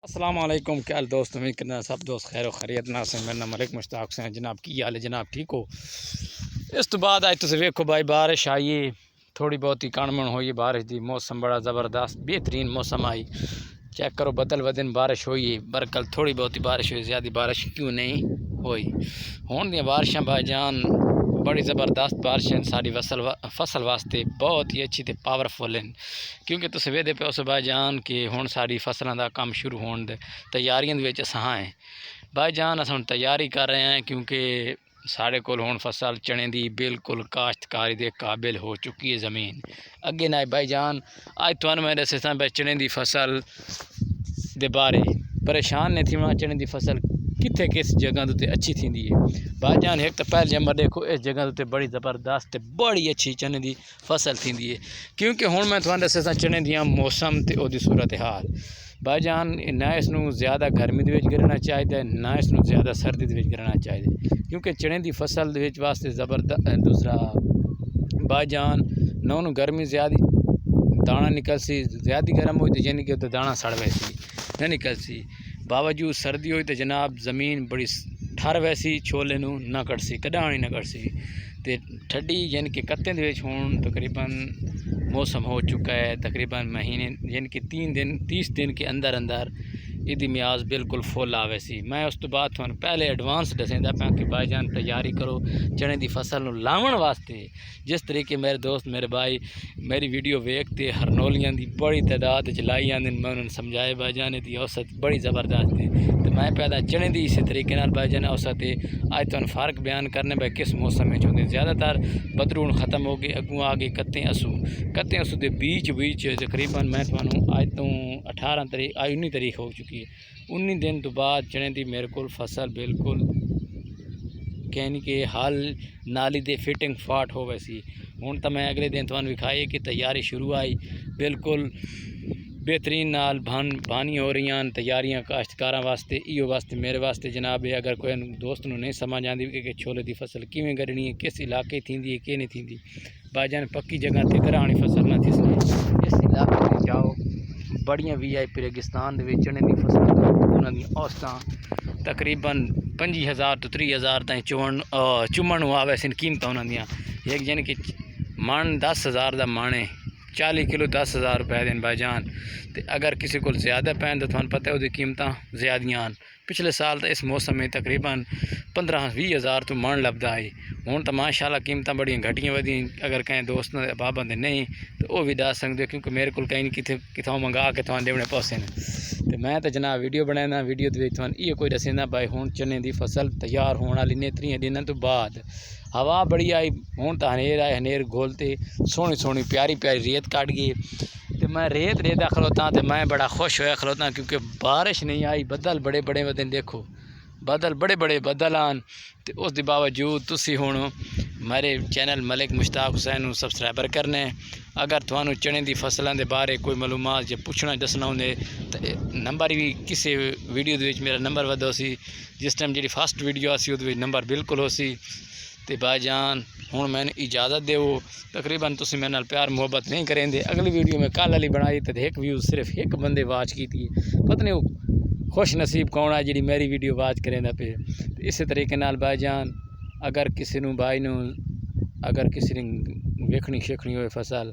अस्सलाम वालेकुम। क्या हाल दोस्त, उम्मीद करना सब दोस्त खैर खैरियत ना से। मेरा नाम मलिक मुश्ताक से जनाब। की हाल है जनाब, ठीक हो? इस तो बाद अज तुम वेखो भाई, बारिश आई है, थोड़ी बहुत ही कणमण हुई बारिश की। मौसम बड़ा ज़बरदस्त बेहतरीन मौसम आई। चेक करो बदल बदन बारिश हुई है, बरकल थोड़ी बहुत ही बारिश हुई, ज़्यादा बारिश क्यों नहीं हुई। हुण दी बारिशां भाईजान बड़ी ज़बरदस्त बारिश हैं, सारी फसल वास्ते बहुत ही अच्छी तो पावरफुल हैं। क्योंकि तुम वेखते पे उस भाईजान कि हुण सारी फसलों का काम शुरू होने दे तैयारियों के अस हैं भाईजान। अस हुण तैयारी कर रहे हैं क्योंकि साढ़े कोल हुण फसल चने की बिल्कुल काश्तकारी के काबिल हो चुकी है ज़मीन। अगे ना भाईजान अज तुहानू मैं दस्सां भाई चने की फसल दे बारे। परेशान नहीं थी चने की फसल कित्थे किस जगह उत्ते अच्छी थी है भाईजान। एक तो पहले नंबर देखो इस जगह उत्ते बड़ी ज़बरदस्त बड़ी अच्छी चने की फसल थी है। क्योंकि हुण मैं तुहानू दस्सां चने दियां मौसम ते ओदी सूरत हाल भाईजान। ना इसनूं ज़्यादा गर्मी दे विच गिरना चाहिए, ना इसनूं ज़्यादा सर्दी दे विच गिरना चाहिए। क्योंकि चने की फसल दे विच वास्ते ज़बरदस्त दूसरा भाईजान ना उन्होंने गर्मी ज़्यादा दाना निकल सी, ज़्यादा गर्म हुई तो यानी कि दाना सड़ वैसी न निकल सी। बावजूद सर्दी हुई तो जनाब ज़मीन बड़ी ठर वैसी, छोले नूं न कट सी, कढ़ानी न कट सी। तो ठंडी यानी कि कत्ते दे विच हुण तकरीबन मौसम हो चुका है, तकरीबन महीने यानी कि 30 दिन के अंदर अंदर इहदी मियाज बिल्कुल फुल आवे सी। मैं उस तो बाद तुहानू पहले एडवांस दसेंदा पां कि भाईजान तैयारी करो चने की फसल नूं लावण वास्ते। जिस तरीके मेरे दोस्त मेरे भाई मेरी वीडियो वेखते हरनोलियां की बड़ी तादाद च लाई आंदे, मैं उन्होंने समझाए भाईजान इसकी औसत बड़ी ज़बरदस्त है। तो मैं पैदा चने की इस तरीके नाल भाईजान औसत है। अज तुहानू फ़र्क बयान करने भाई किस मौसम में होंगे। ज़्यादातर बदरू हुण खत्म हो गए, अगों आ गए कत्ते असू के बीच तकरीबन मैं तुहानू अज तो 18 तरीक 19 तरीक हो चुकी है। 19 दिन तो बाद चने की मेरे को फसल बिल्कुल कहनी कि हल नाली दे फिटिंग फाट हो वैसी। हुण तो मैं अगले दिन तुहानू विखाई कि तैयारी शुरू आई बिल्कुल बेहतरीन नाल भानी हो रही हैं तैयारियां काश्तकारां वास्ते। इो वास्ते मेरे वास्ते जनाब है, अगर कोई दोस्त नूं नहीं समझ आती कि छोले की फसल किवें करनी है, किस इलाके थी है कि नहीं थी भाईजान, पक्की जगह ते घरानी फसल ना थी इस इलाके में जाओ। बड़िया VIP रेगिस्तान दे विच चने की फसल उन्हां दी औसतां तकरीबन 25,000 तो 30,000 ताईं चुमण आवे सन कीमत उन्होंने। एक यानी कि मन 10,000 का मन है, 40 किलो 10,000 रुपए दिन भाईजान। तो अगर किसी को ज़्यादा पैन तो थोड़ा पता है वो कीमत ज़्यादा। पिछले साल तो इस मौसम में तकरीबन 15-20,000 तो मन लभदा है। हुण तो माशाल्लाह कीमत बड़ी घटिया वधी। अगर कहीं दोस्त बाबा दे नहीं तो वह भी दस सकते, क्योंकि मेरे को कहीं कितों मंगा के थोड़ा देने पैसे ने। तो मैं तो जनाब वीडियो बनाना, वीडियो ये कोई दसेंदा भाई हुण चने की फसल तैयार होने वाली ने 3 दिनों तो बाद। हवा बड़ी आई, हुण तो हनेर आए, हनेर घोलते सोहनी सोहनी प्यारी प्यारी रेत कट गई। तो मैं रेत खलोता तो मैं बड़ा खुश होया खलोता, क्योंकि बारिश नहीं आई। बदल बड़े बड़े बदन देखो, बदल बड़े बड़े बदल आन। तो उस दे बावजूद तुसी हुण मेरे चैनल मलिक मुश्ताक हुसैन सबसक्राइबर करने। अगर थानू चने की फसलों के बारे कोई मालूमात जो पुछना दसना होंगे तो नंबर भी किसी वीडियो मेरा नंबर वधो सी। जिस टाइम जी फस्ट वीडियो आसी उस नंबर बिल्कुल हो सी। तो भाईजान हुण मैंने इजाज़त देवो। तकरीबन तुम मेरे नाल प्यार मुहब्बत नहीं करेंगे। अगली वीडियो में कल वाली बनाई तो एक व्यू सिर्फ एक बंदे वाच की थी, पता नहीं वो खुश नसीब कौन है जी मेरी वीडियो वाच करेंदा पे। तो इस तरीके नाल भाईजान अगर किसी भाई नू अगर किसी ने वेखनी शेखनी हो फसल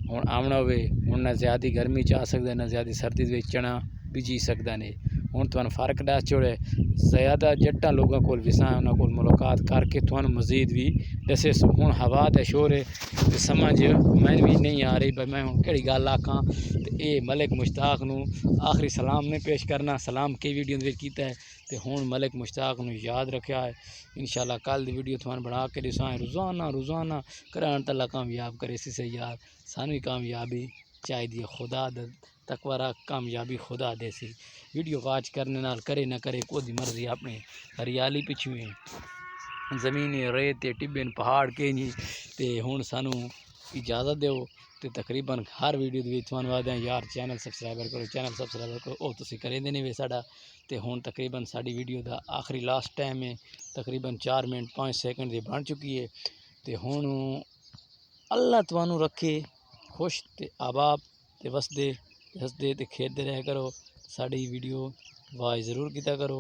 हुण आवना हो, हुण ना ज़्यादा गर्मी च आ सकता ना ज़्यादा सर्दी दे चना बीजी सकता ने। हुण तुहानू फ़र्क दस छोड़े ज़्यादा जट्टां लोगों को विसा उन्होंने को मुलाकात करके तुहानू मजीद भी दसे। हुण हवा तो शोर है तो समझ मैं भी नहीं आ रही भाई मैं हुण केड़ी गल आखां। तो ये मलिक मुश्ताक नू आखिरी सलाम नहीं पेश करना, सलाम कई वीडियो किया है। तो हुण मलिक मुश्ताक नू याद रखा है। इंशाल्लाह कल दी वीडियो तुहानू बना के दिसां। रोज़ाना करान तला कामयाब करे सी से यार, सानू कामयाबी चाहिए। खुदा तकवारा कामयाबी खुदा दे सी। वीडियो वाच करने नाल करे ना करे कोई मर्जी, अपने हरियाली पिछू है ज़मीन रेत टिब्बे पहाड़ के नहीं। तो हुण सानू इजाज़त दो। तो तकरीबन हर वीडियो तुहानू आखदे यार चैनल सबसक्राइबर करो, चैनल सबसक्राइबर करो, वो तुसीं करेंदे नहीं वे साडा। तो हुण तकरीबन साडी वीडियो का आखिरी लास्ट टाइम है, तकरीबन 4 मिनट 5 सेकंड की बन चुकी है। तो हुण अल्लाह तुहानू रखे खुश ते आबाद ते वसदे हसदे ते खेदते रह करो। साड़ी वीडियो वाच ज़रूर किया करो।